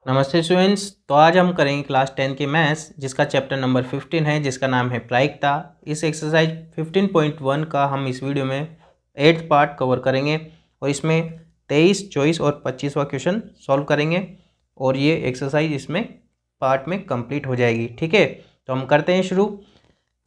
नमस्ते स्टूडेंट्स। तो आज हम करेंगे क्लास 10 के मैथ्स जिसका चैप्टर नंबर 15 है, जिसका नाम है प्रायिकता। इस एक्सरसाइज 15.1 का हम इस वीडियो में 8th पार्ट कवर करेंगे और इसमें 23, 24 और 25वां क्वेश्चन सॉल्व करेंगे और ये एक्सरसाइज इसमें पार्ट में कंप्लीट हो जाएगी। ठीक है, तो हम करते हैं शुरू।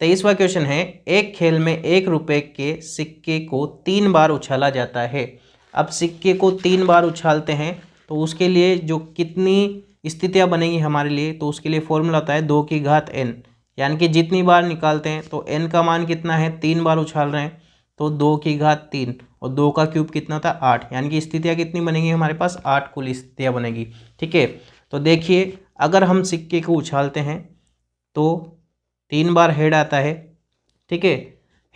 23वां क्वेश्चन है, एक खेल में 1 रुपये के सिक्के को 3 बार उछाला जाता है। अब सिक्के को 3 बार उछालते हैं तो उसके लिए जो कितनी स्थितियां बनेंगी हमारे लिए, तो उसके लिए फॉर्मूला होता है 2 की घात n, यानी कि जितनी बार निकालते हैं तो n का मान कितना है, 3 बार उछाल रहे हैं तो 2 की घात 3 और 2 का क्यूब कितना था 8, यानी कि स्थितियां कितनी बनेंगी हमारे पास 8 कुल स्थितियां बनेगी। ठीक है, तो देखिए अगर हम सिक्के को उछालते हैं तो 3 बार हेड आता है। ठीक है,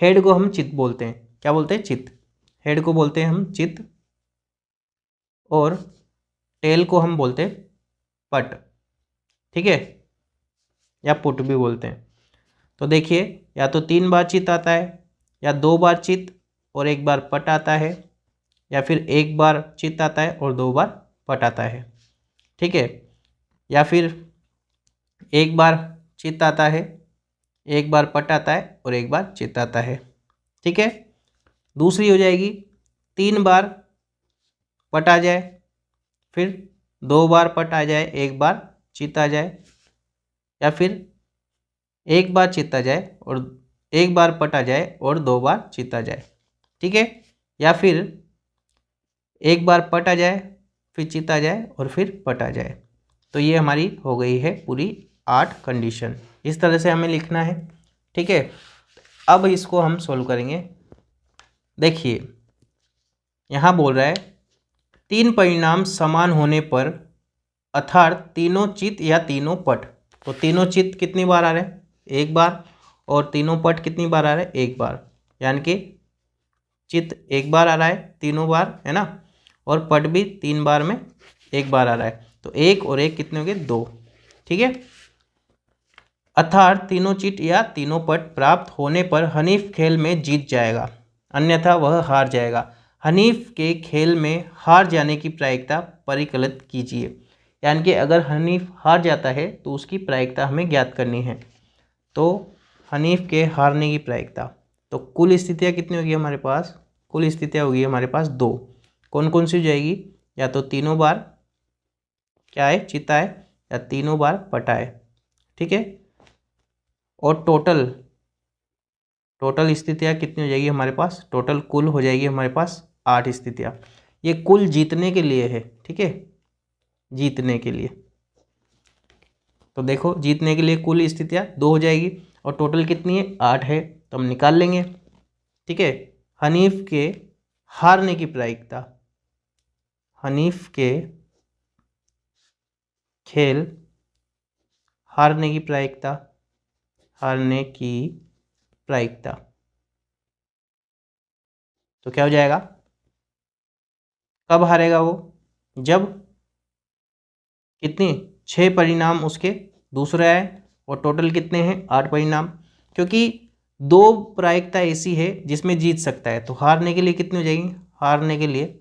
हेड को हम चित बोलते हैं। क्या बोलते हैं? चित। हेड को बोलते हैं हम चित और टेल को हम बोलते हैं पट। ठीक है, या पुट भी बोलते हैं। तो देखिए या तो 3 बार चित आता है, या 2 बार चित और 1 बार पट आता है, या फिर 1 बार चित आता है और 2 बार पट आता है। ठीक है, या फिर 1 बार चित आता है, 1 बार पट आता है और 1 बार चित आता है। ठीक है, दूसरी हो जाएगी 3 बार पट आ जाए, फिर 2 बार पट आ जाए, 1 बार चित आ जाए, या फिर 1 बार चित आ जाए और 1 बार पट आ जाए और 2 बार चित आ जाए। ठीक है, या फिर 1 बार पट आ जाए, फिर चित आ जाए और फिर पट आ जाए। तो ये हमारी हो गई है पूरी 8 कंडीशन। इस तरह से हमें लिखना है। ठीक है, अब इसको हम सोल्व करेंगे। देखिए यहाँ बोल रहा है 3 परिणाम समान होने पर अर्थात तीनों चित या तीनों पट। तो तीनों चित कितनी बार आ रहे हैं? 1 बार। और तीनों पट कितनी बार आ रहे हैं? 1 बार। यानी कि चित 1 बार आ रहा है तीनों बार, है ना, और पट भी 3 बार में 1 बार आ रहा है। तो 1 और 1 कितने हो गए? 2। ठीक है, अर्थात तीनों चिट या तीनों पट प्राप्त होने पर हनीफ खेल में जीत जाएगा, अन्यथा वह हार जाएगा। हनीफ के खेल में हार जाने की प्रायिकता परिकलित कीजिए। यानी कि अगर हनीफ हार जाता है तो उसकी प्रायिकता हमें ज्ञात करनी है। तो हनीफ के हारने की प्रायिकता, तो कुल स्थितियाँ कितनी होगी हमारे पास? कुल स्थितियाँ होगी हमारे पास 2। कौन कौन सी हो जाएगी? या तो तीनों बार क्या है, चिता है, या तीनों बार पटा है। ठीक है, और टोटल स्थितियाँ कितनी हो जाएगी हमारे पास? टोटल कुल हो जाएगी हमारे पास 8 स्थितियाँ। ये कुल जीतने के लिए है। ठीक है, जीतने के लिए। तो देखो जीतने के लिए कुल स्थितियाँ 2 हो जाएगी और टोटल कितनी है? 8 है, तो हम निकाल लेंगे। ठीक है, हनीफ के हारने की प्रायिकता, हनीफ के खेल हारने की प्रायिकता, हारने की प्रायिकता, तो क्या हो जाएगा? कब हारेगा वो? जब कितनी 6 परिणाम उसके दूसरे आए और टोटल कितने हैं? 8 परिणाम। क्योंकि 2 प्रायिकता ऐसी है जिसमें जीत सकता है, तो हारने के लिए कितनी हो जाएगी? हारने के लिए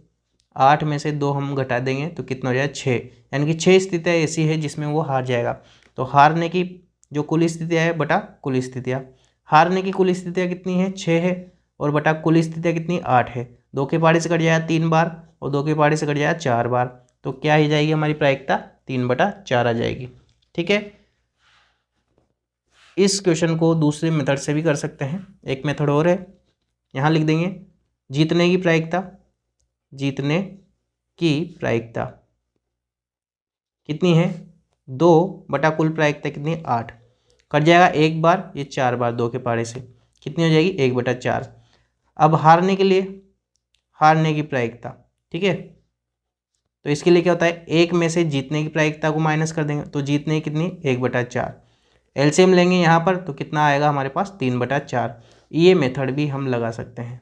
8 में से 2 हम घटा देंगे तो कितना हो जाएगा? 6। यानी कि 6 स्थितियाँ ऐसी है जिसमें वो हार जाएगा। तो हारने की जो कुल स्थितियाँ है बटा कुल स्थितियाँ, हारने की कुल स्थितियाँ कितनी है? 6 है, और बटा कुल स्थितियाँ कितनी? 8 है। 2 के पहाड़े से कट जाएगा 3 बार और 2 के पहाड़े से कट जाएगा 4 बार। तो क्या ही जाएगी हमारी प्रायिकता? 3/4 आ जाएगी। ठीक है, इस क्वेश्चन को दूसरे मेथड से भी कर सकते हैं। एक मेथड और है, यहाँ लिख देंगे जीतने की प्रायिकता, जीतने की प्रायिकता कितनी है? 2 बटा कुल प्रायिकता कितनी है? 8। कट जाएगा 1 बार, ये 4 बार 2 के पहाड़े से कितनी हो जाएगी? 1/4। अब हारने के लिए हारने की प्रायिकता, ठीक है, तो इसके लिए क्या होता है? 1 में से जीतने की प्रायिकता को माइनस कर देंगे, तो जीतने की कितनी? 1/4। एलसीएम लेंगे यहाँ पर तो कितना आएगा हमारे पास? 3/4। ये मेथड भी हम लगा सकते हैं।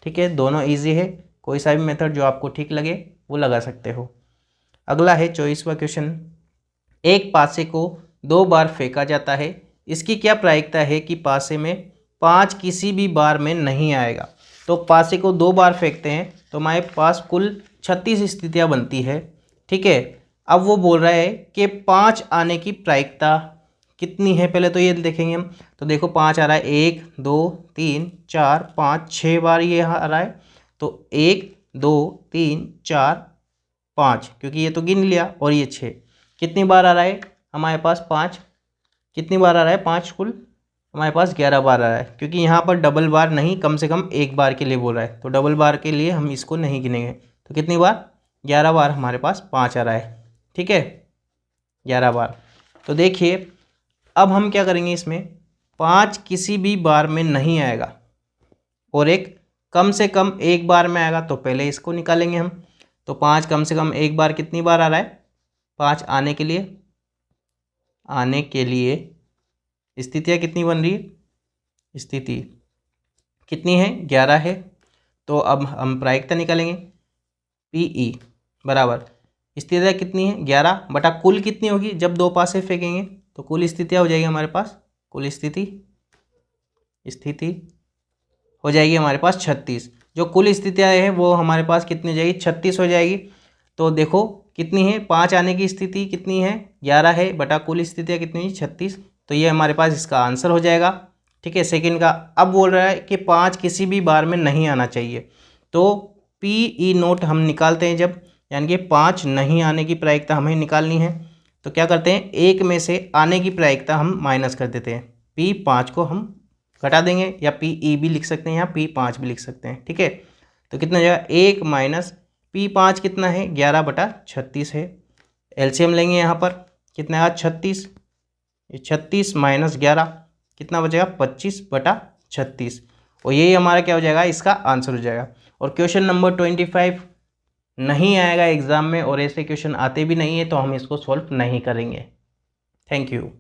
ठीक है, दोनों इजी है, कोई सा भी मेथड जो आपको ठीक लगे वो लगा सकते हो। अगला है 24वां क्वेश्चन। एक पासे को 2 बार फेंका जाता है, इसकी क्या प्रायिकता है कि पासे में 5 किसी भी बार में नहीं आएगा? तो पासे को 2 बार फेंकते हैं तो हमारे पास कुल 36 स्थितियाँ बनती है। ठीक है, अब वो बोल रहा है कि 5 आने की प्रायिकता कितनी है, पहले तो ये देखेंगे हम। तो देखो 5 आ रहा है, 1 2 3 4 5 6 बार ये आ रहा है। तो 1 2 3 4 5, क्योंकि ये तो गिन लिया, और ये 6 कितनी बार आ रहा है हमारे पास 5, कितनी बार आ रहा है 5 कुल हमारे पास 11 बार आ रहा है, क्योंकि यहाँ पर डबल बार नहीं, कम से कम एक बार के लिए बोल रहा है, तो डबल बार के लिए हम इसको नहीं गिनेंगे। तो कितनी बार, 11 बार हमारे पास 5 आ रहा है, ठीक है, 11 बार। तो देखिए अब हम क्या करेंगे, इसमें 5 किसी भी बार में नहीं आएगा और एक कम से कम एक बार में आएगा, तो पहले इसको निकालेंगे हम। तो 5 कम से कम एक बार कितनी बार आ रहा है, 5 आने के लिए स्थितियाँ कितनी बन रही है, स्थिति कितनी है, 11 है। तो अब हम प्रायिकता निकालेंगे, पीई बराबर स्थितियाँ कितनी है, 11 बटा कुल कितनी होगी, जब दो पासे फेंकेंगे तो कुल स्थितियाँ हो जाएगी हमारे पास, कुल स्थिति हो जाएगी हमारे पास 36। जो कुल स्थितियाँ हैं वो हमारे पास कितनी हो जाएगी, 36 हो जाएगी। तो देखो कितनी है, 5 आने की स्थिति कितनी है, 11 है, बटा कुल स्थितियाँ कितनी है, 36। तो ये हमारे पास इसका आंसर हो जाएगा, ठीक है, सेकंड का। अब बोल रहा है कि 5 किसी भी बार में नहीं आना चाहिए, तो पी नोट हम निकालते हैं जब, यानी कि 5 नहीं आने की प्रायिकता हमें निकालनी है। तो क्या करते हैं, एक में से आने की प्रायिकता हम माइनस कर देते हैं, P5 को हम घटा देंगे, या PE भी लिख सकते हैं, या P5 भी लिख सकते हैं, ठीक है। तो कितना हो जाएगा, 1 माइनस P5 कितना है, 11 बटा 36 है। एलसीएम लेंगे यहाँ पर, कितना आया 36, 36 माइनस 11 कितना बचेगा, 25 बटा 36, और यही हमारा क्या हो जाएगा, इसका आंसर हो जाएगा। और क्वेश्चन नंबर 25 नहीं आएगा एग्जाम में, और ऐसे क्वेश्चन आते भी नहीं है, तो हम इसको सॉल्व नहीं करेंगे। Thank you.